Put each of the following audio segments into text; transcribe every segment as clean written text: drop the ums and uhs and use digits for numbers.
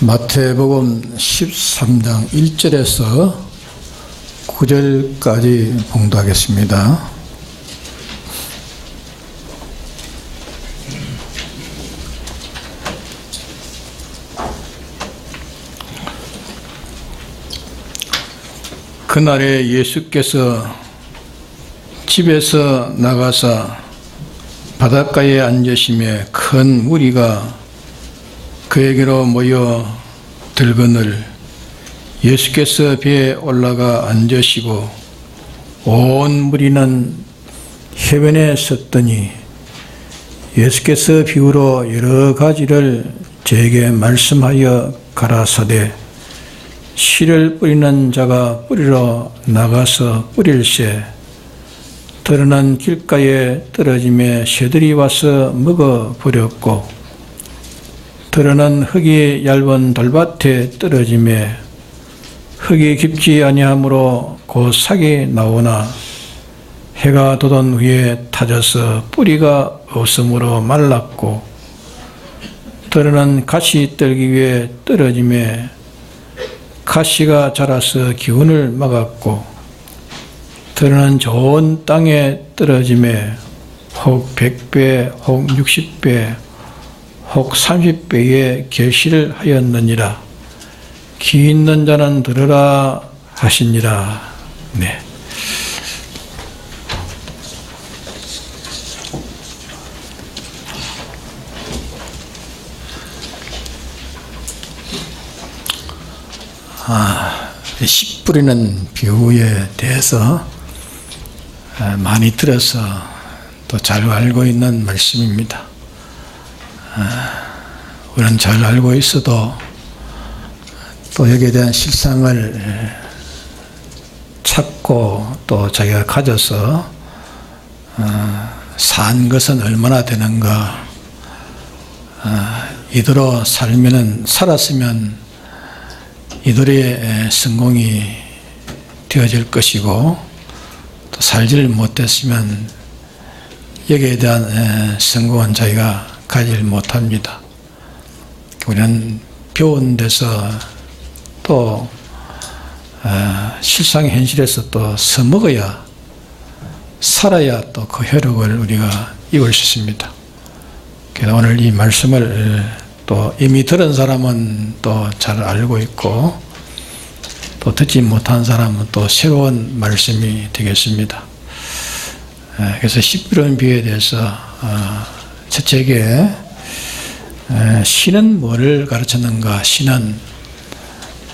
마태복음 13장 1절에서 9절까지 봉독하겠습니다. 그날에 예수께서 집에서 나가사 바닷가에 앉으시매 큰 무리가 그에게로 모여 들거늘 예수께서 배에 올라가 앉으시고 온 무리는 해변에 섰더니 예수께서 비유로 여러 가지를 저에게 말씀하여 가라사대 씨를 뿌리는 자가 뿌리러 나가서 뿌릴새 드러난 길가에 떨어짐에 새들이 와서 먹어버렸고 드러난 흙이 얇은 돌밭에 떨어짐에 흙이 깊지 아니하므로 곧 싹이 나오나 해가 돋은 후에 타져서 뿌리가 없으므로 말랐고 드러난 가시떨기 위에 떨어짐에 가시가 자라서 기운을 막았고 드러난 좋은 땅에 떨어짐에 혹 100배 혹 60배 혹 30배의 결실을 하였느니라. 귀 있는 자는 들으라 하시니라. 네. 씨 뿌리는 비유에 대해서 많이 들어서 또 잘 알고 있는 말씀입니다. 우리는 잘 알고 있어도 또 여기에 대한 실상을 찾고 또 자기가 가져서 산 것은 얼마나 되는가, 이대로 살았으면 이들의 성공이 되어질 것이고 또 살지를 못했으면 여기에 대한 성공은 자기가 가지를 못합니다. 우리는 배운 데서 또 실상의 현실에서 또 써먹어야 살아야 또 그 혈육을 우리가 입을 수 있습니다. 그래서 오늘 이 말씀을 또 이미 들은 사람은 또 잘 알고 있고 또 듣지 못한 사람은 또 새로운 말씀이 되겠습니다. 그래서 씨 뿌리는 비유에 대해서 첫째게 신은 뭐를 가르쳤는가? 신은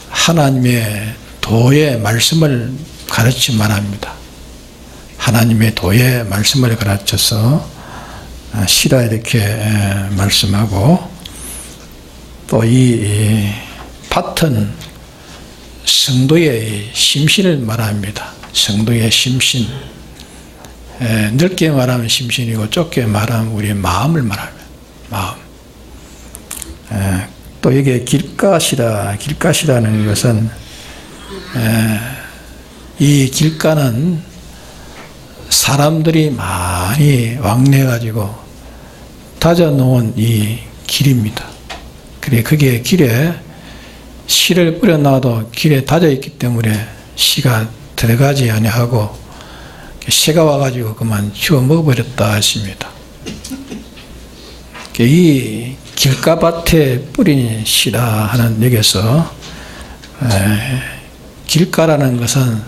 하나님의 도의 말씀을 가르치지 말합니다. 하나님의 도의 말씀을 가르쳐서 시라 이렇게 말씀하고 또 이 밭은 성도의 심신을 말합니다. 성도의 심신. 넓게 말하면 심신이고 좁게 말하면 우리의 마음을 말합니다. 마음. 또 여기에 길가시라는 것은 이 길가는 사람들이 많이 왕래가지고 다져놓은 이 길입니다. 그래 그게 길에 씨를 뿌려놔도 길에 다져있기 때문에 씨가 들어가지 아니하고 새가 와가지고 그만 휘어 먹어버렸다 하십니다. 이 길가밭에 뿌린 씨라 하는 여기서 길가라는 것은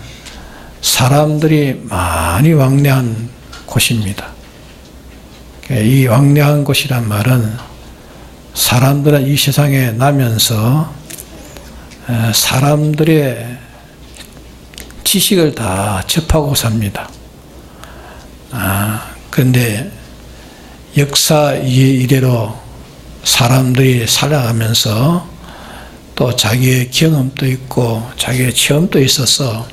사람들이 많이 왕래한 곳입니다. 이 왕래한 곳이란 말은 사람들은 이 세상에 나면서 사람들의 지식을 다 접하고 삽니다. 그런데 역사 이래로 사람들이 살아가면서 또 자기의 경험도 있고 자기의 체험도 있어서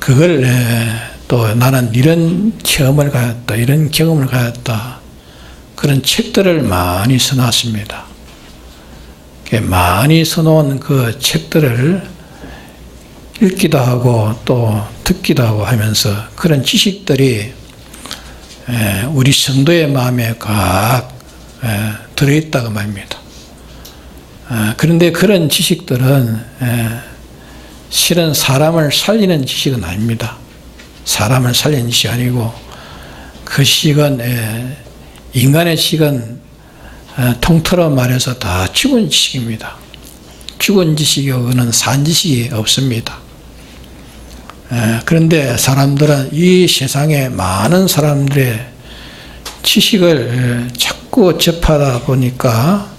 그걸 또 나는 이런 체험을 가졌다, 이런 경험을 가졌다, 그런 책들을 많이 써놨습니다. 많이 써놓은 그 책들을 읽기도 하고 또 듣기도 하고 하면서 그런 지식들이 우리 성도의 마음에 각 들어있다고 말입니다. 그런데 그런 지식들은 실은 사람을 살리는 지식은 아닙니다. 사람을 살리는 지식이 아니고 그 지식은 인간의 지식은 통틀어 말해서 다 죽은 지식입니다. 죽은 지식이고는 산 지식이 없습니다. 그런데 사람들은 이 세상에 많은 사람들의 지식을 자꾸 접하다 보니까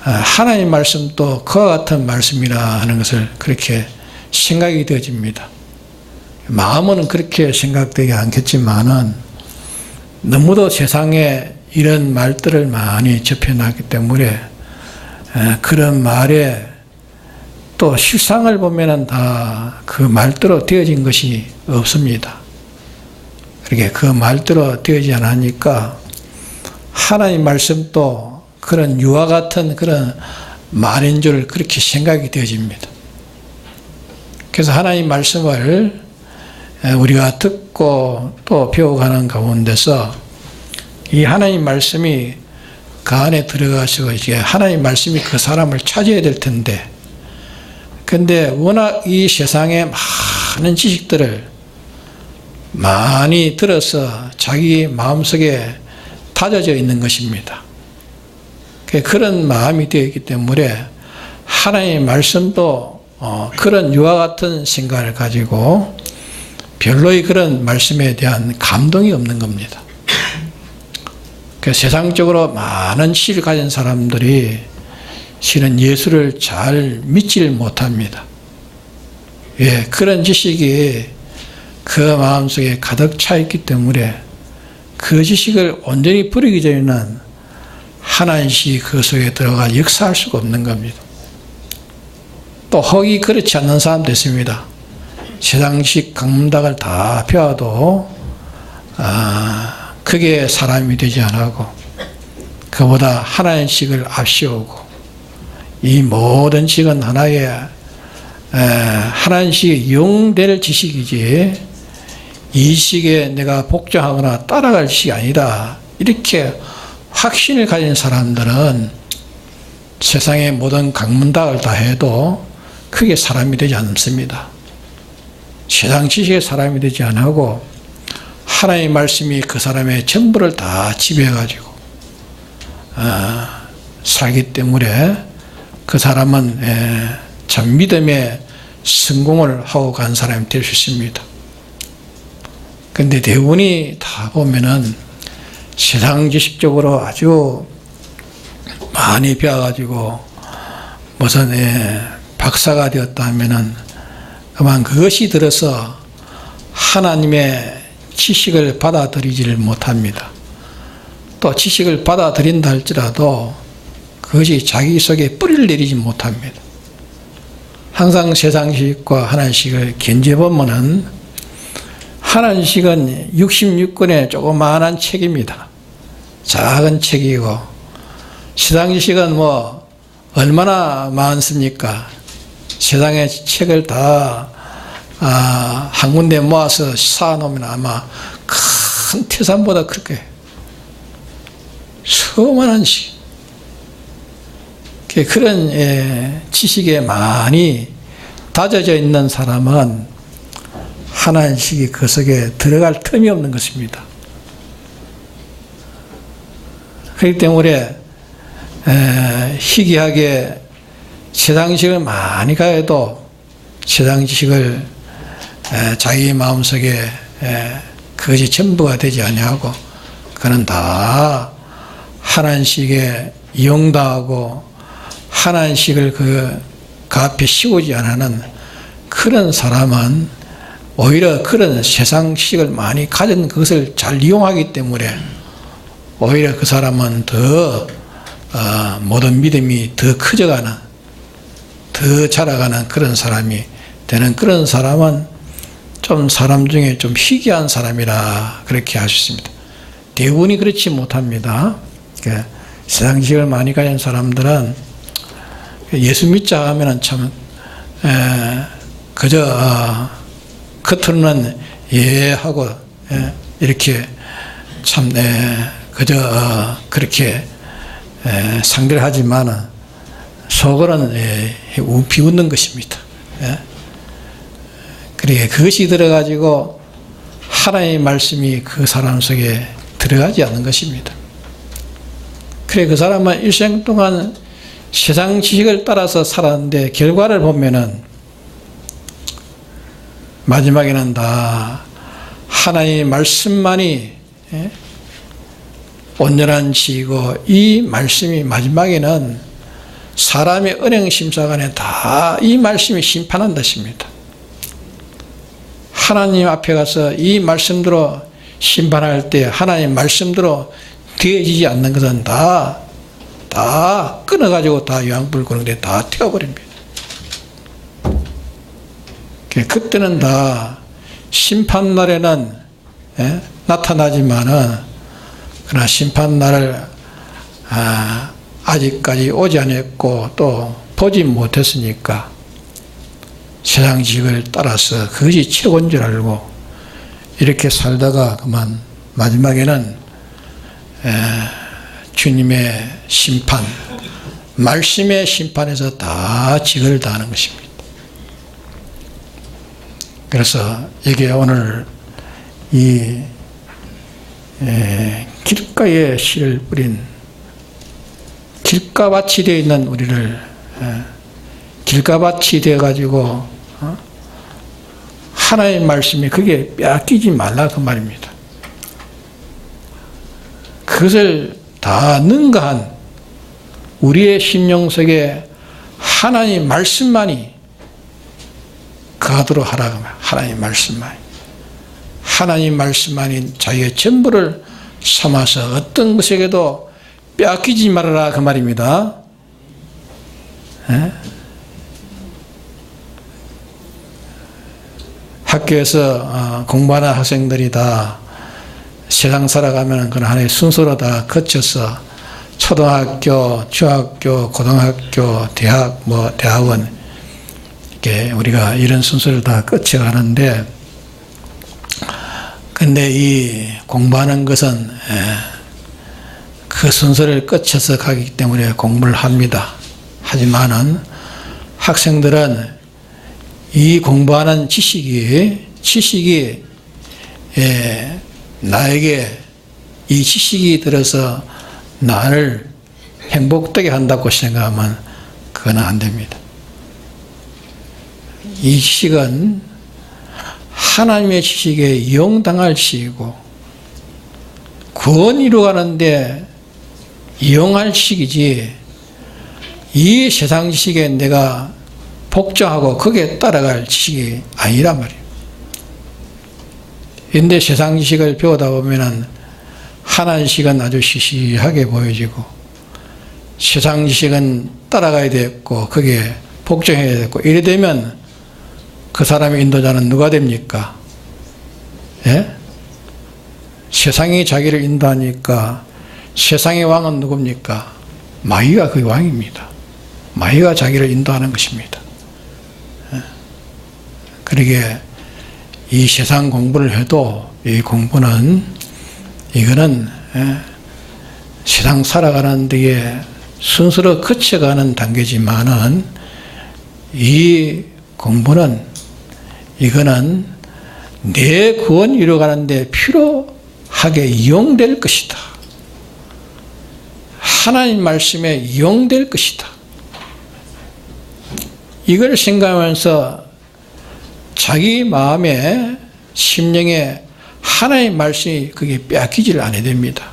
하나님의 말씀도 그와 같은 말씀이라 하는 것을 그렇게 생각이 되어집니다. 마음은 그렇게 생각되지 않겠지만은 너무도 세상에 이런 말들을 많이 접해놨기 때문에 그런 말에 또 실상을 보면은 다 그 말대로 되어진 것이 없습니다. 그렇게 그 말대로 되어지지 않으니까 하나님 말씀도 그런 유와 같은 그런 말인 줄 그렇게 생각이 되어집니다. 그래서 하나님 말씀을 우리가 듣고 또 배워가는 가운데서 이 하나님 말씀이 그 안에 들어가서 이제 하나님 말씀이 그 사람을 차지해야 될 텐데, 근데 워낙 이 세상에 많은 지식들을 많이 들어서 자기 마음속에 다져져 있는 것입니다. 그런 마음이 되어 있기 때문에 하나님의 말씀도 그런 유와 같은 생각을 가지고 별로의 그런 말씀에 대한 감동이 없는 겁니다. 세상적으로 많은 지식을 가진 사람들이 실은 예수를 잘 믿지를 못합니다. 그런 지식이 그 마음속에 가득 차 있기 때문에 그 지식을 온전히 버리기 전에는 하나님 지식이 그 속에 들어가 역사할 수가 없는 겁니다. 또 혹이 그렇지 않는 사람도 있습니다. 세상식 강문닥을 다 배워도 그게 사람이 되지 않고 그보다 하나님 식을 앞세우고 이 모든 지식은 하나의 하나님 식이 이용될 지식이지 이 식에 내가 복종하거나 따라갈 지식이 아니다. 이렇게 확신을 가진 사람들은 세상의 모든 강문닥을 다 해도 크게 사람이 되지 않습니다. 세상 지식의 사람이 되지 않고 하나님의 말씀이 그 사람의 전부를 다 지배해가지고 살기 때문에 그 사람은 참 믿음의 성공을 하고 간 사람이 될 수 있습니다. 그런데 대부분이 다 보면은 세상 지식적으로 아주 많이 배워가지고 무슨 박사가 되었다 하면은 그만 그것이 들어서 하나님의 지식을 받아들이지를 못합니다. 또 지식을 받아들인다 할지라도 그것이 자기 속에 뿌리를 내리지 못합니다. 항상 세상 지식과 하나님 지식을 견제보면은 하나님 지식은 66권의 조그마한 책입니다. 작은 책이고 세상 지식은 뭐 얼마나 많습니까? 세상의 책을 다 한 군데 모아서 쌓아놓으면 아마 큰 태산보다 그렇게 수많은 시 그런 지식에 많이 다져져 있는 사람은 하나님 지식이 그 속에 들어갈 틈이 없는 것입니다. 그렇기 때문에 희귀하게 세상 지식을 많이 가해도 세상 지식을 자기 마음속에 그것이 전부가 되지 아니하고 그는 다 하나님 지식에 이용당하고 하나님 지식을 그 앞에 씌우지 않는 그런 사람은 오히려 그런 세상 지식을 많이 가진 그것을 잘 이용하기 때문에 오히려 그 사람은 더 모든 믿음이 더 커져가는 더 자라가는 그런 사람이 되는 그런 사람은 좀 사람 중에 좀 희귀한 사람이라 그렇게 할 수 있습니다. 대부분이 그렇지 못합니다. 세상 지식을 많이 가진 사람들은 예수 믿자 하면은 참 그저 겉으로는 하고 이렇게 참 그저 그렇게 상대를 하지만은 속으로는 비웃는 것입니다. 그러게 그것이 들어가지고 하나님의 말씀이 그 사람 속에 들어가지 않는 것입니다. 그래 그 사람은 일생 동안 세상 지식을 따라서 살았는데 결과를 보면은 마지막에는 다 하나님의 말씀만이 온전한 지이고 이 말씀이 마지막에는 사람의 은행 심사관에 다 이 말씀이 심판한다 했습니다. 하나님 앞에 가서 이 말씀대로 심판할 때 하나님 말씀대로 되어지지 않는 것은 다 끊어가지고 다 요한불 구렁텅이에 다 튀어버립니다. 그때는 다 심판날에는 나타나지만은 그러나 심판날을 아직까지 오지 않았고 또 보지 못했으니까 세상 지식을 따라서 그것이 최고인 줄 알고 이렇게 살다가 그만 마지막에는 주님의 심판, 말씀의 심판에서 다 지극을 다하는 것입니다. 그래서 이게 오늘 이 길가에 씨를 뿌린 길가밭이 되어 있는 우리를 길가밭이 되어 가지고 하나님의 말씀이 그게 빼앗기지 말라 그 말입니다. 그것을 다 능가한 우리의 심령 속에 하나님 말씀만이 거하도록 하라 그 말. 하나님 말씀만이. 하나님 말씀만이 자기의 전부를 삼아서 어떤 것에게도 빼앗기지 말아라 그 말입니다. 학교에서 공부하는 학생들이 다 세상 살아가면 그런 하나의 순서로 다 거쳐서 초등학교, 중학교, 고등학교, 대학, 대학원 이렇게 우리가 이런 순서를 다 거쳐가는데 근데 이 공부하는 것은 그 순서를 거쳐서 가기 때문에 공부를 합니다. 하지만은 학생들은 이 공부하는 지식이 나에게 이 지식이 들어서 나를 행복되게 한다고 생각하면 그건 안 됩니다. 이 지식은 하나님의 지식에 이용당할 지식이고 구원 이루어가는데 이용할 지식이지 이 세상 지식에 내가 복종하고 거기에 따라갈 지식이 아니란 말이에요. 그런데 세상 지식을 배우다 보면은 하나님 지식은 아주 시시하게 보여지고 세상 지식은 따라가야 되겠고 거기에 복종해야 되겠고 이래 되면 그 사람의 인도자는 누가 됩니까? 세상이 자기를 인도하니까 세상의 왕은 누굽니까? 마귀가 그 왕입니다. 마귀가 자기를 인도하는 것입니다. 그러게 이 세상 공부를 해도 이 공부는 이거는 세상 살아가는 데에 순서로 거쳐가는 단계지만은 이 공부는 이거는 내 구원 이루어가는 데 필요하게 이용될 것이다. 하나님 말씀에 이용될 것이다. 이걸 생각하면서 자기 마음에 심령에 하나님 말씀이 그게 빼앗기지를 않아야 됩니다.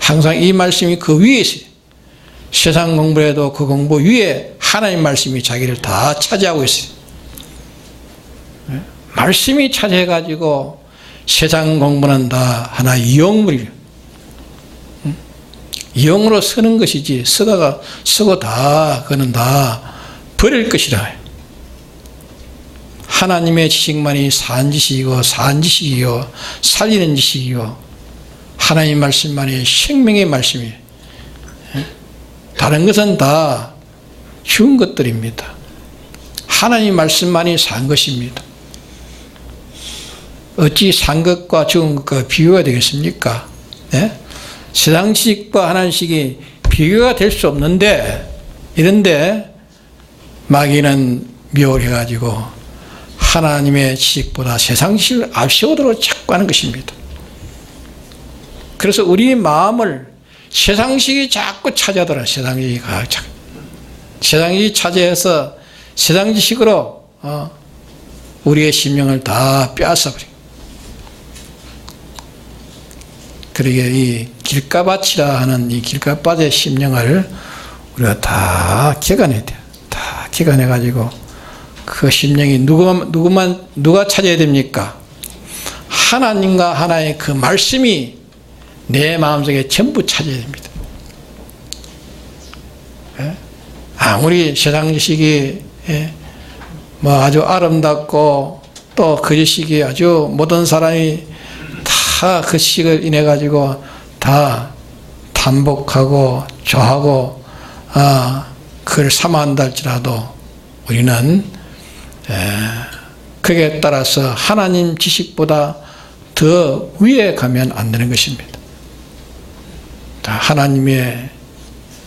항상 이 말씀이 그 위에 있어요. 세상 공부에도 그 공부 위에 하나님 말씀이 자기를 다 차지하고 있어요. 말씀이 차지해가지고 세상 공부는 다 하나 이용물이에요. 이용으로 쓰는 것이지 쓰고 다 그는 다 버릴 것이라. 하나님의 지식만이 산 지식이고 산 지식이요 살리는 지식이요 하나님 말씀만이 생명의 말씀이에요. 다른 것은 다 죽은 것들입니다. 하나님 말씀만이 산 것입니다. 어찌 산 것과 죽은 것과 비교가 되겠습니까? 세상 지식과 하나님 지식이 비교가 될 수 없는데 이런데 마귀는 미혹해가지고 하나님의 지식보다 세상 지식을 앞세우도록 자꾸 하는 것입니다. 그래서 우리 마음을 세상식이 자꾸 차지하더라. 세상식이 세상식이 차지해서 세상 지식으로 우리의 심령을 다 빼앗아버려. 그러게 이 길가밭이라 하는 이 길가밭의 심령을 우리가 다 개간해야 돼요. 다 개간해가지고 그 심령이 누가 찾아야 됩니까? 하나님과 하나의 그 말씀이 내 마음속에 전부 찾아야 됩니다. 아무리 세상 지식이 뭐 아주 아름답고 또 그 지식이 아주 모든 사람이 다 그 지식을 인해 가지고 다 반복하고 좋아하고 그걸 삼아한다 할지라도 우리는 그에 따라서 하나님 지식보다 더 위에 가면 안 되는 것입니다. 하나님의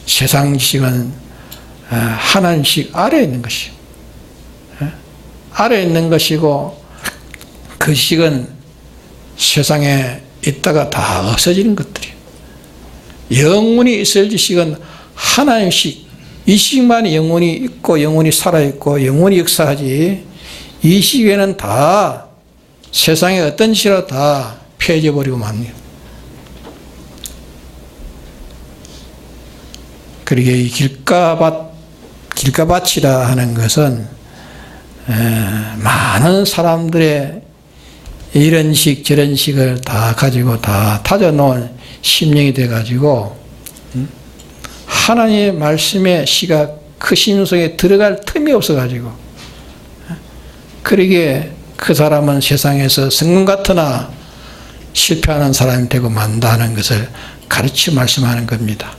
세상 지식은 하나님 지식 아래에 있는 것이요. 아래에 있는 것이고 그 지식은 세상에 있다가 다 없어지는 것들이에요. 영원히 있을 지식은 하나님 지식, 이 지식만이 영원히 있고 영원히 살아있고 영원히 역사하지 이 시기에는 다 세상의 어떤 지식이라도 다 폐해져버리고 맙니다. 그러게 이 길가밭이라 하는 것은 많은 사람들의 이런 식 저런 식을 다 가지고 다 다져놓은 심령이 돼가지고 하나님의 말씀의 씨가 그 심령 속에 들어갈 틈이 없어가지고 그러기에 그 사람은 세상에서 성금 같으나 실패하는 사람이 되고 만다는 것을 가르쳐 말씀하는 겁니다.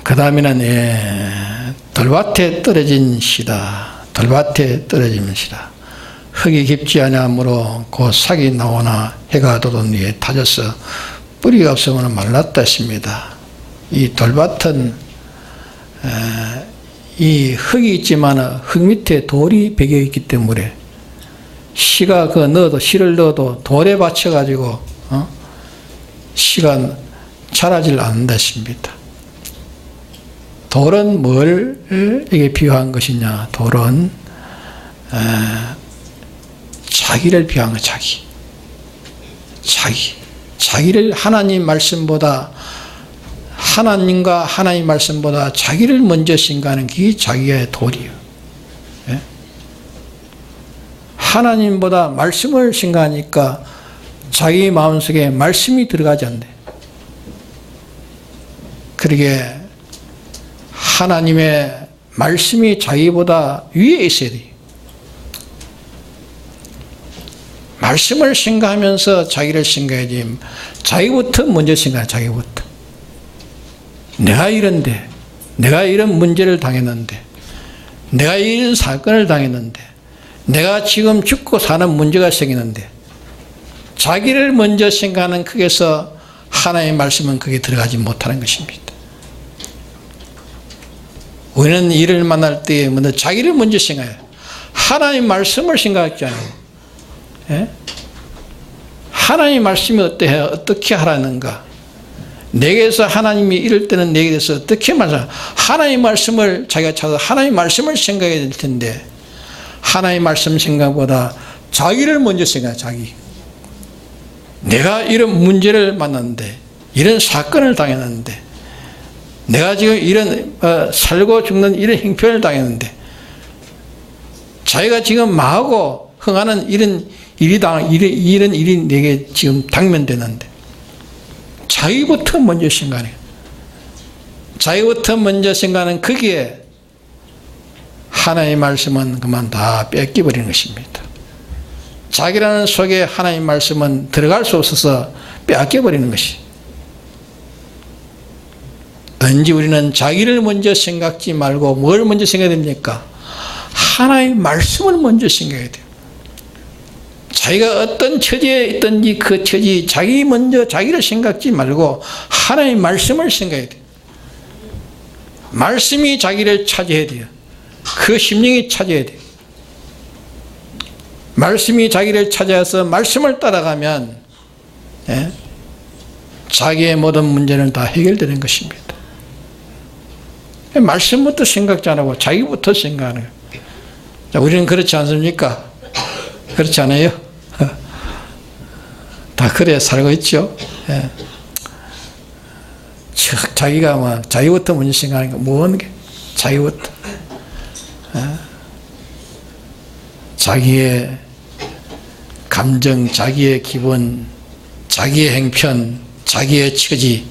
그 다음에는 돌밭에 떨어진 씨다. 돌밭에 떨어지는 씨다. 흙이 깊지 아니하므로 곧 삭이 나오나 해가 돋은 위에 타져서 뿌리가 없으면 말랐다 했습니다. 이 돌밭은 이 흙이 있지만 흙 밑에 돌이 배겨 있기 때문에 씨가 씨를 넣어도 돌에 받쳐가지고 씨가 자라질 않는다 했습니다. 돌은 뭘 이게 비유한 것이냐? 돌은 자기를 비유한 거, 자기를 하나님 말씀보다 하나님과 하나님 말씀보다 자기를 먼저 생각하는 게 자기의 돌이에요. 하나님보다 말씀을 생각하니까 자기 마음속에 말씀이 들어가지 않네. 그러게 하나님의 말씀이 자기보다 위에 있어야 돼요. 말씀을 생각하면서 자기를 생각해야지. 자기부터 먼저 생각해. 자기부터. 내가 이런데, 내가 이런 문제를 당했는데, 내가 이런 사건을 당했는데, 내가 지금 죽고 사는 문제가 생기는데, 자기를 먼저 생각하는 거기서 하나님의 말씀은 거기에 들어가지 못하는 것입니다. 우리는 일을 만날 때 먼저 자기를 먼저 생각해요. 하나님 말씀을 생각하지 않아요. 예? 하나님 말씀이 어떻게 하라는가? 내게서 하나님이 이럴 때는 내게 대해서 어떻게 말하나? 하나님 말씀을 자기가 찾아서 하나님 말씀을 생각해야 될 텐데 하나님 말씀 생각보다 자기를 먼저 생각해. 자기. 내가 이런 문제를 만났는데 이런 사건을 당했는데 내가 지금 이런 살고 죽는 이런 형편을 당했는데 자기가 지금 망하고 흥하는 이런 일이 내게 지금 당면되는데 자기부터 먼저 생각해요. 자기부터 먼저 생각하는 거기에 하나님의 말씀은 그만 다 뺏겨버리는 것입니다. 자기라는 속에 하나님의 말씀은 들어갈 수 없어서 빼앗겨버리는 것이. 언제 우리는 자기를 먼저 생각지 말고 뭘 먼저 생각해야 됩니까? 하나님의 말씀을 먼저 생각해야 돼요. 자기가 어떤 처지에 있든지 그 처지 자기 먼저 자기를 생각지 말고 하나님의 말씀을 생각해야 돼요. 말씀이 자기를 차지해야 돼요. 그 심령이 차지해야 돼요. 말씀이 자기를 찾아서 말씀을 따라가면 자기의 모든 문제는 다 해결되는 것입니다. 말씀부터 생각지 안 하고 자기부터 생각하는 거예요. 자, 우리는 그렇지 않습니까? 그렇지 않아요? 다 그래 살고 있죠. 자기가 막 자기부터 먼저 생각하니까 뭐하는 게 자기부터 자기의 감정, 자기의 기분, 자기의 행편, 자기의 처지,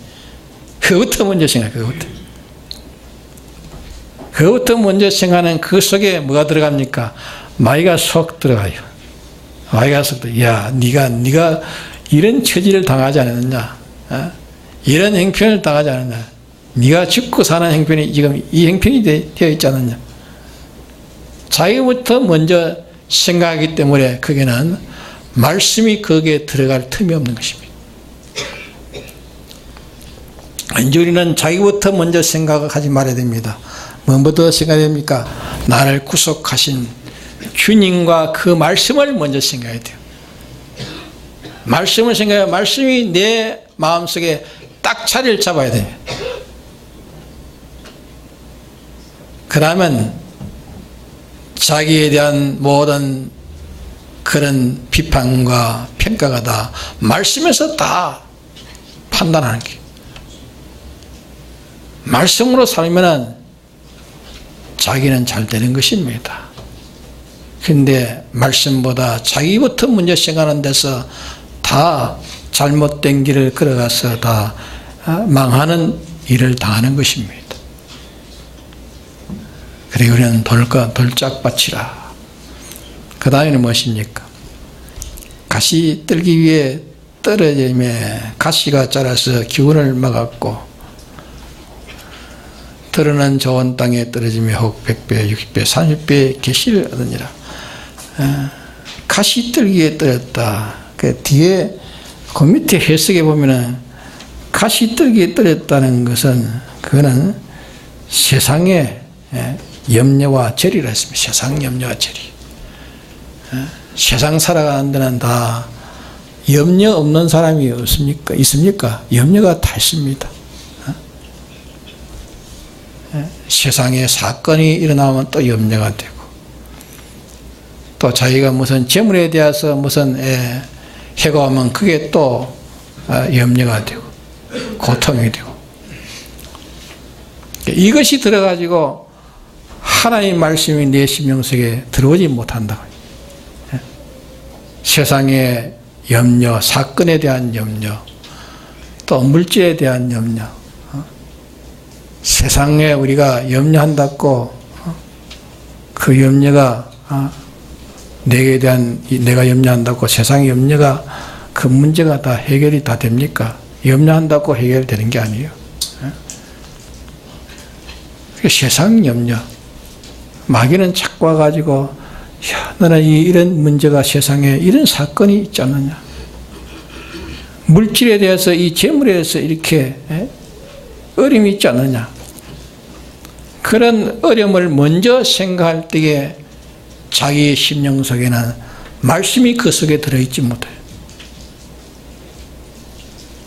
그것부터 먼저 생각해요. 그것부터 먼저 생각하는 그 속에 뭐가 들어갑니까? 마귀가 속 들어가요. 마귀가 속 들어가요. 야, 네가 이런 처지를 당하지 않았느냐? 이런 행편을 당하지 않았느냐? 네가 죽고 사는 행편이 지금 이 행편이 되어 있지 않느냐? 자기부터 먼저 생각하기 때문에 그게는 말씀이 거기에 들어갈 틈이 없는 것입니다. 이제 우리는 자기부터 먼저 생각하지 말아야 됩니다. 뭐부터 생각해야 됩니까? 나를 구속하신 주님과 그 말씀을 먼저 생각해야 돼요. 말씀을 생각해야 말씀이 내 마음속에 딱 자리를 잡아야 돼요. 그러면 자기에 대한 모든 그런 비판과 평가가 다 말씀에서 다 판단하는 게. 말씀으로 살면은 자기는 잘 되는 것입니다. 그런데 말씀보다 자기부터 먼저 생각하는 데서 다 잘못된 길을 걸어가서 다 망하는 일을 당하는 것입니다. 그리고 우리는 돌짝밭이라. 그 다음에는 무엇입니까? 가시 떨기 위해 떨어짐에 가시가 자라서 기운을 막았고 들어는 좋은 땅에 떨어지며 혹 100배, 60배, 30배 계시를 얻으니라. 가시 떨기에 떨었다. 그 뒤에 그 밑에 해석에 보면은 가시 떨기에 떨었다는 것은 그거는 세상의 염려와 절이라 했습니다. 세상 염려와 절이. 세상 살아가는 데는 다 염려 없는 사람이 없습니까? 있습니까? 염려가 다 있습니다. 세상에 사건이 일어나면 또 염려가 되고 또 자기가 무슨 재물에 대해서 무슨 해가 오면 그게 또 염려가 되고 고통이 되고 이것이 들어가지고 하나님의 말씀이 내 심령 속에 들어오지 못한다고. 세상의 염려, 사건에 대한 염려, 또 물질에 대한 염려, 세상에 우리가 염려한다고 그 염려가 내가 염려한다고 세상의 염려가 그 문제가 다 해결이 다 됩니까? 염려한다고 해결되는 게 아니에요. 세상 염려. 마귀는 자꾸 와가지고 야, 너는 이런 문제가 세상에 이런 사건이 있지 않느냐. 물질에 대해서 이 재물에 대해서 이렇게 어려움이 있지 않느냐. 그런 어려움을 먼저 생각할 때에 자기의 심령 속에는 말씀이 그 속에 들어있지 못해요.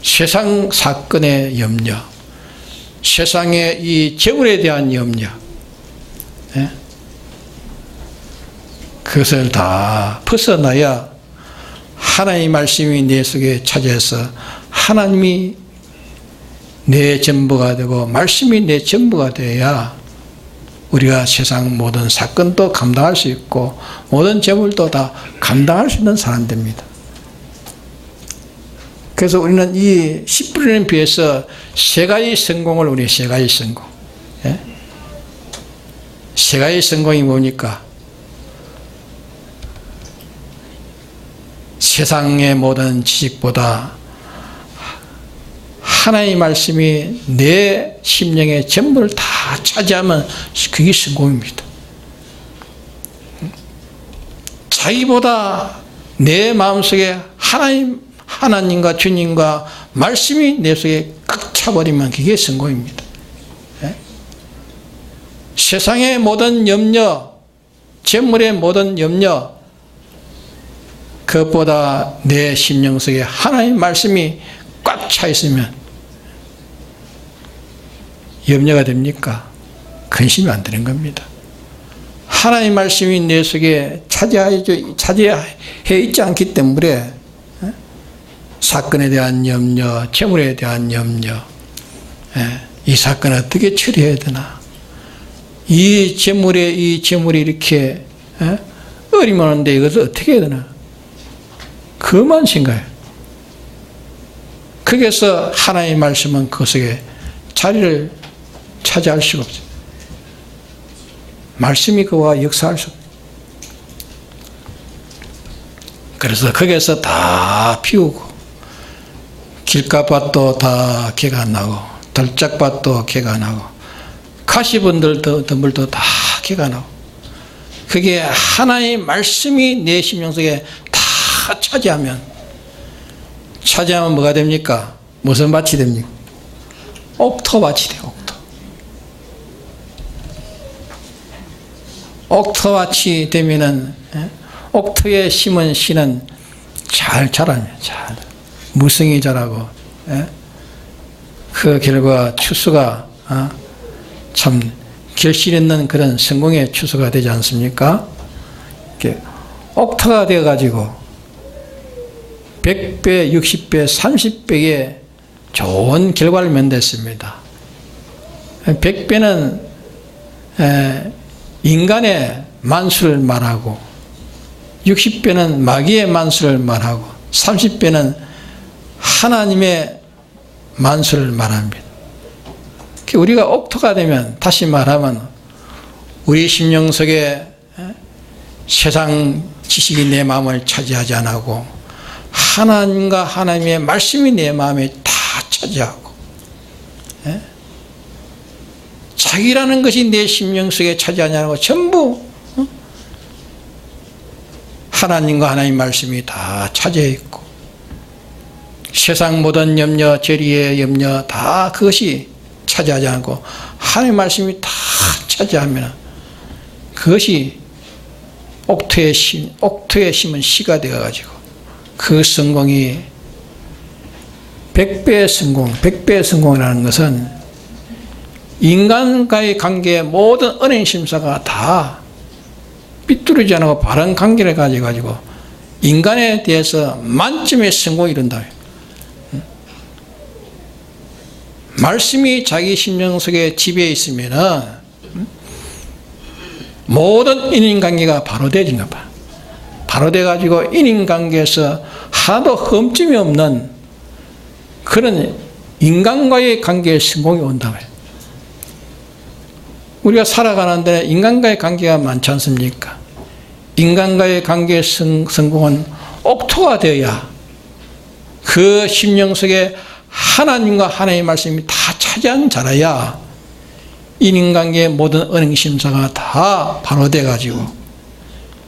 세상 사건의 염려, 세상의 이 재물에 대한 염려, 그것을 다 벗어나야 하나님의 말씀이 내 속에 차지해서 하나님이 내 전부가 되고 말씀이 내 전부가 되어야 우리가 세상 모든 사건도 감당할 수 있고 모든 재물도 다 감당할 수 있는 사람 됩니다. 그래서 우리는 이 10불이는 비해서 세 가지 성공을 우리 세 가지 성공. 세 가지 성공이 뭡니까? 세상의 모든 지식보다 하나님의 말씀이 내 심령의 전부를 다 차지하면 그게 성공입니다. 자기보다 내 마음속에 하나님과 주님과 말씀이 내 속에 꽉 차버리면 그게 성공입니다. 예? 세상의 모든 염려, 재물의 모든 염려, 그것보다 내 심령 속에 하나님의 말씀이 꽉 차 있으면 염려가 됩니까? 근심이 안 되는 겁니다. 하나님의 말씀이 내 속에 차지해 있지 않기 때문에 사건에 대한 염려, 재물에 대한 염려, 이 사건을 어떻게 처리해야 되나, 이 재물이 이렇게 어림없는데 이것을 어떻게 해야 되나, 그만 생각해요. 거기서 하나님의 말씀은 그 속에 자리를 차지할 수가 없어요. 말씀이 그와 역사할 수 없어요. 그래서 거기서 다 피우고, 길가밭도 다 개가 나고, 들짝밭도 개가 나고, 가시분들도 덤불도 다 개가 나고, 그게 하나의 말씀이 내 심령 속에 다 차지하면 뭐가 됩니까? 무슨 밭이 됩니까? 옥토밭이 돼요. 옥토밭이 되면은, 옥토에 심은 씨는 잘 자라요. 잘 무성히 자라고, 그 결과 추수가 참 결실 있는 그런 성공의 추수가 되지 않습니까? 이렇게 옥토가 되어 가지고 100배, 60배, 30배의 좋은 결과를 맺었습니다. 100배는 인간의 만수를 말하고, 60배는 마귀의 만수를 말하고, 30배는 하나님의 만수를 말합니다. 우리가 옥토가 되면, 다시 말하면 우리 심령 속에 세상 지식이 내 마음을 차지하지 않고 하나님과 하나님의 말씀이 내 마음에 다 차지하고, 자기라는 것이 내 심령 속에 차지하지 않고 전부 하나님과 하나님의 말씀이 다 차지해 있고, 세상 모든 염려, 재리의 염려 다 그것이 차지하지 않고 하나님의 말씀이 다 차지하면 그것이 옥토에 심은 씨가 되어가지고 그 성공이 100배의 성공, 100배의 성공이라는 것은 인간과의 관계의 모든 은행 심사가 다 삐뚤어지지 않고 바른 관계를 가지고 인간에 대해서 만점의 성공이 이룬다. 말씀이 자기 심령 속에 지배해 있으면은 모든 인간관계가 바로 되어진 것 봐. 바로 돼가지고 인간관계에서 하나도 흠집이 없는 그런 인간과의 관계에 성공이 온다고요. 우리가 살아가는데 인간과의 관계가 많지 않습니까? 인간과의 관계의 성공은 옥토가 되어야 그 심령 속에 하나님과 하나님의 말씀이 다 차지한 자라야 인간관계의 모든 은행심사가 다 바로 돼가지고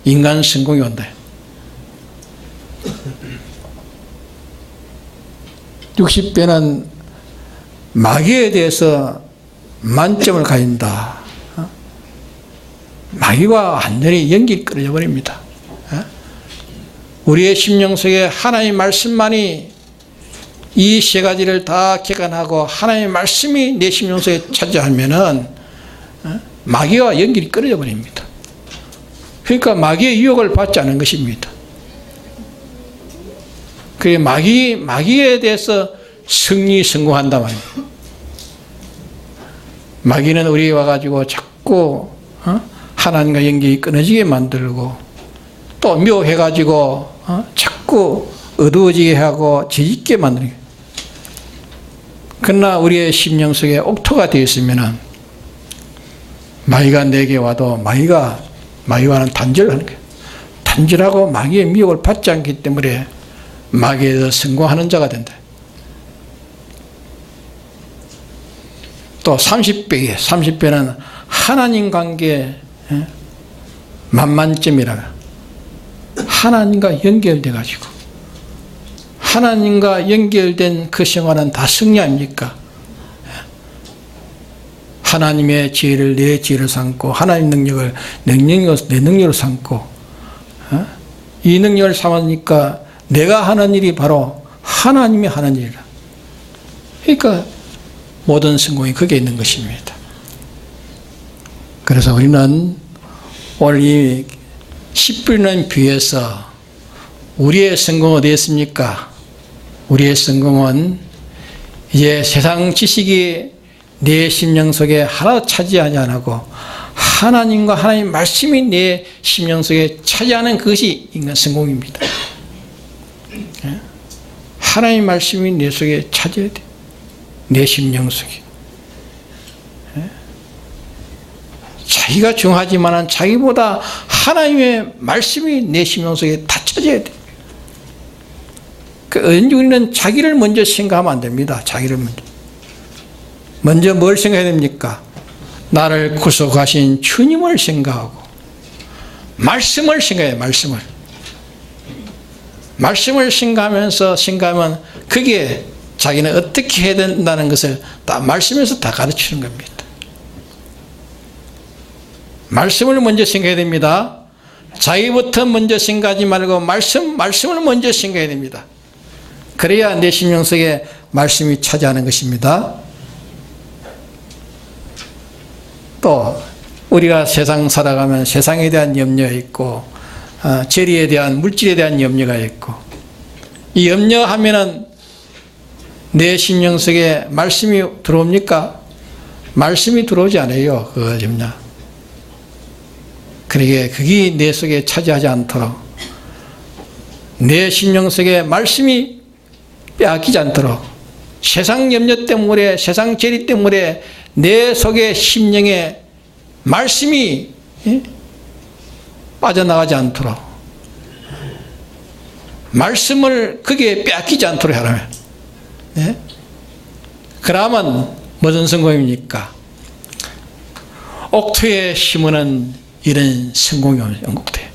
인간 성공이 온다. 60배는 마귀에 대해서 만점을 가진다. 마귀와 완전히 연기 끊어져 버립니다. 우리의 심령 속에 하나님의 말씀만이 이 세 가지를 다 개간하고 하나님의 말씀이 내 심령 속에 차지하면은 마귀와 연결이 끊어져 버립니다. 그러니까 마귀의 유혹을 받지 않은 것입니다. 그 마귀에 대해서 성공한단 말이에요. 마귀는 우리 와가지고 자꾸 하나님과 연결이 끊어지게 만들고 또 묘해가지고 자꾸 어두워지게 하고 지짓게 만드는 거예요. 그러나 우리의 심령 속에 옥토가 되어 있으면 마귀가 내게 와도 마귀와는 단절을 하는 거예요. 단절하고 마귀의 미혹을 받지 않기 때문에 마귀에서 성공하는 자가 된다. 또 30배는 하나님 관계 만만점이라. 하나님과 연결돼 가지고 하나님과 연결된 그 생활은 다 승리 아닙니까? 하나님의 지혜를 내 지혜로 삼고 하나님 능력을 내 능력으로 삼고 이 능력을 삼으니까 내가 하는 일이 바로 하나님이 하는 일이라. 그러니까 모든 성공이 거기에 있는 것입니다. 그래서 우리는 오늘 이 씨 뿌리는 비유에서 우리의 성공은 어디에 있습니까? 우리의 성공은 이제 세상 지식이 내 심령 속에 하나도 차지하지 않고 하나님과 하나님 말씀이 내 심령 속에 차지하는 그것이 인간 성공입니다. 하나님 말씀이 내 속에 차지해야 돼. 내 심령 속에. 자기가 중하지만 자기보다 하나님의 말씀이 내 심령 속에 다 차지해야 돼. 우리는 자기를 먼저 생각하면 안 됩니다. 자기를 먼저 뭘 생각해야 됩니까? 나를 구속하신 주님을 생각하고 말씀을 생각해요. 말씀을 생각하면 그게 자기는 어떻게 해야 된다는 것을 다 말씀에서 다 가르치는 겁니다. 말씀을 먼저 생각해야 됩니다. 자기부터 먼저 생각하지 말고 말씀을 먼저 생각해야 됩니다. 그래야 내 심령 속에 말씀이 차지하는 것입니다. 또 우리가 세상 살아가면 세상에 대한 염려가 있고 재리에 대한 물질에 대한 염려가 있고 이 염려하면은 내 심령 속에 말씀이 들어옵니까? 말씀이 들어오지 않아요. 그 염려. 그러게 그게 내 속에 차지하지 않도록 내 심령 속에 말씀이 빼앗기지 않도록 세상 염려 때문에 세상 재리 때문에 내 속에 심령에 말씀이 빠져나가지 않도록 말씀을 그게 빼앗기지 않도록 하라면 그러면 무슨 성공입니까? 옥토에 심으는 이런 성공이 영국돼.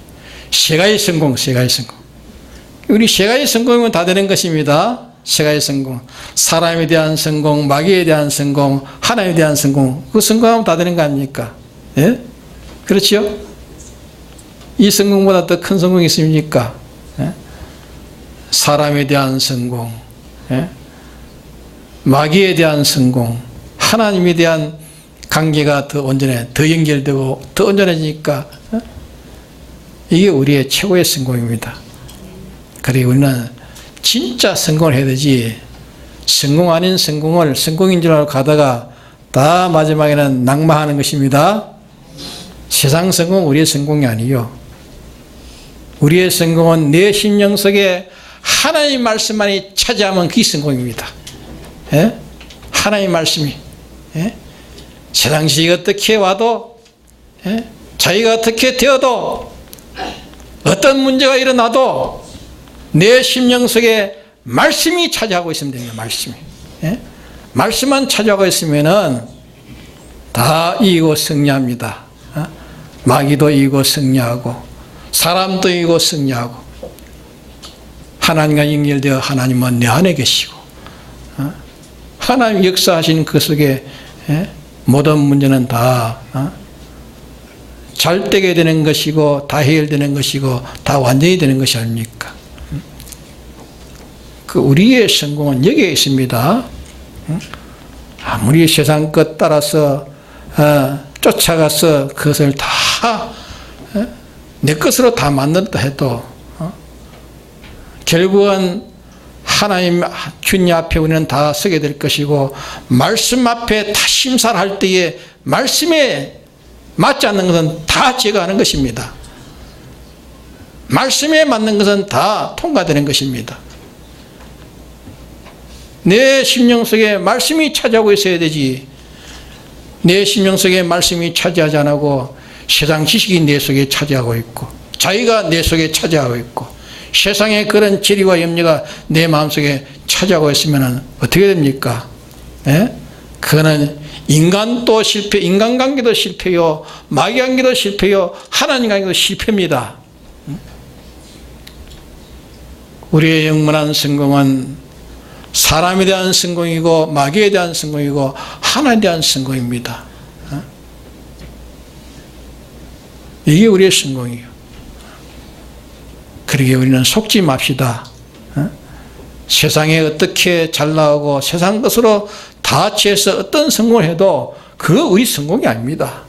세 가지 성공. 우리 세 가지 성공이면 다 되는 것입니다. 세 가지 성공. 사람에 대한 성공, 마귀에 대한 성공, 하나님에 대한 성공. 그 성공하면 다 되는 거 아닙니까? 예? 그렇죠? 이 성공보다 더 큰 성공이 있습니까? 예? 사람에 대한 성공, 예? 마귀에 대한 성공, 하나님에 대한 관계가 더 온전해, 더 연결되고 더 온전해지니까 이게 우리의 최고의 성공입니다. 그리고 우리는 진짜 성공을 해야 되지 성공 아닌 성공을 성공인 줄 알고 가다가 다 마지막에는 낙마하는 것입니다. 세상 성공은 우리의 성공이 아니요. 우리의 성공은 내 심령 속에 하나님 말씀만이 차지하면 그게 성공입니다. 예? 하나님 말씀이 세상 지식이 어떻게 와도 자기가 어떻게 되어도 어떤 문제가 일어나도 내 심령 속에 말씀이 차지하고 있으면 됩니다. 말씀이. 말씀만 차지하고 있으면은 다 이기고 승리합니다. 마귀도 이기고 승리하고 사람도 이기고 승리하고 하나님과 연결되어 하나님은 내 안에 계시고 하나님 역사하신 그 속에 모든 문제는 다 잘 되게 되는 것이고 다 해결되는 것이고 다 완전히 되는 것이 아닙니까? 그 우리의 성공은 여기에 있습니다. 아무리 세상 것 따라서 쫓아가서 그것을 다 내 것으로 다 만든다 해도 결국은 하나님 주님 앞에 우리는 다 서게 될 것이고 말씀 앞에 다 심사를 할 때에 말씀에 맞지 않는 것은 다 제거하는 것입니다. 말씀에 맞는 것은 다 통과되는 것입니다. 내 심령 속에 말씀이 차지하고 있어야 되지 내 심령 속에 말씀이 차지하지 않고 세상 지식이 내 속에 차지하고 있고 자기가 내 속에 차지하고 있고 세상의 그런 지리와 염려가 내 마음속에 차지하고 있으면 어떻게 됩니까? 그거는 인간도 실패, 인간관계도 실패요, 마귀관계도 실패요, 하나님 관계도 실패입니다. 우리의 영원한 성공은 사람에 대한 성공이고 마귀에 대한 성공이고 하나님에 대한 성공입니다. 이게 우리의 성공이에요. 그러기에 우리는 속지 맙시다. 세상에 어떻게 잘 나오고 세상 것으로 다 취해서 어떤 성공을 해도 그거 우리 성공이 아닙니다.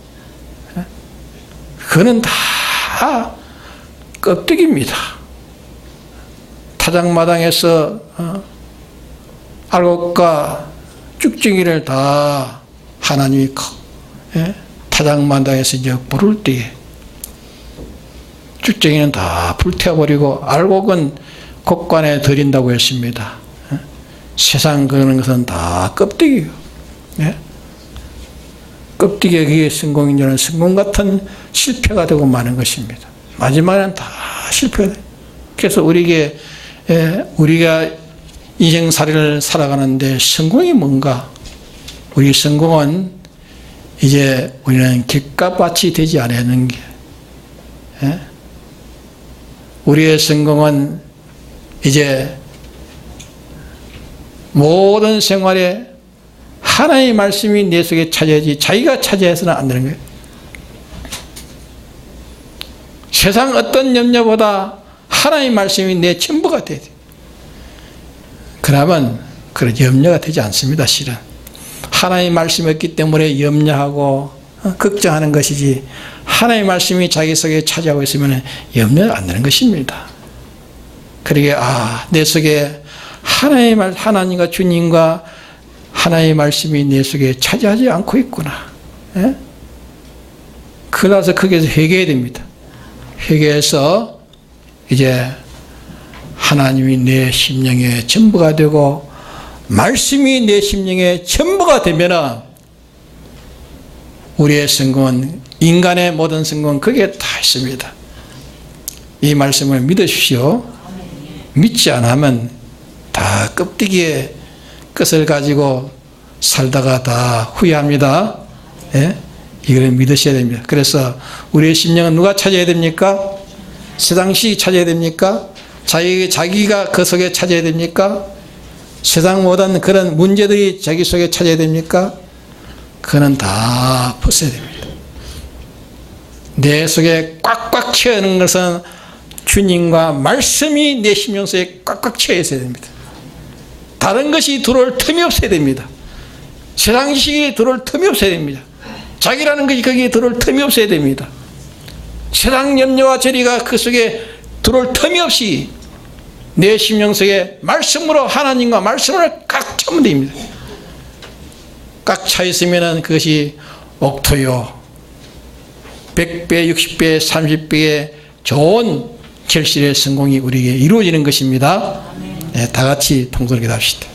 그거는 다 껍데기입니다. 타작마당에서 알곡과 쭉정이를 다 하나님이 타작마당에서 이제 부를 때에 쭉정이는 다 불태워버리고 알곡은 곡관에 들인다고 했습니다. 세상 그런 것은 다 껍데기예요. 껍데기에 그게 성공인 줄은 성공 같은 실패가 되고 마는 것입니다. 마지막에는 다 실패가 돼요. 그래서 우리가 인생살이를 살아가는데 성공이 뭔가? 우리 성공은 이제 우리는 객값밭이 되지 않는 게, 우리의 성공은 이제 모든 생활에 하나님의 말씀이 내 속에 차지하지 자기가 차지해서는 안 되는 거예요. 세상 어떤 염려보다 하나님의 말씀이 내 전부가 돼야 돼요. 그러면 그런 염려가 되지 않습니다. 실은 하나님의 말씀이 없기 때문에 염려하고 걱정하는 것이지, 하나님의 말씀이 자기 속에 차지하고 있으면 염려가 안 되는 것입니다. 그러게 내 속에 하나님과 주님과 하나님의 말씀이 내 속에 차지하지 않고 있구나. 그러나서 거기에서 회개해야 됩니다. 회개해서 이제 하나님이 내 심령의 전부가 되고 말씀이 내 심령의 전부가 되면은 우리의 성공은, 인간의 모든 성공은 거기에 다 있습니다. 이 말씀을 믿으십시오. 믿지 않으면 다 껍데기에 끝을 가지고 살다가 다 후회합니다. 이걸 믿으셔야 됩니다. 그래서 우리의 심령은 누가 찾아야 됩니까? 세상식이 찾아야 됩니까? 자기가 그 속에 찾아야 됩니까? 세상 모든 그런 문제들이 자기 속에 찾아야 됩니까? 그거는 다 벗어야 됩니다. 내 속에 꽉꽉 채우는 것은 주님과 말씀이 내 심령 속에 꽉꽉 채워 있어야 됩니다. 다른 것이 들어올 틈이 없어야 됩니다. 세상식이 들어올 틈이 없어야 됩니다. 자기라는 것이 거기에 들어올 틈이 없어야 됩니다. 세상 염려와 저리가 그 속에 들어올 틈이 없이 내 심령 속에 말씀으로, 하나님과 말씀을 꽉 차면 됩니다. 꽉 차 있으면 그것이 옥토요 100배, 60배, 30배의 좋은 결실의 성공이 우리에게 이루어지는 것입니다. 다 같이 통솔하게 합시다.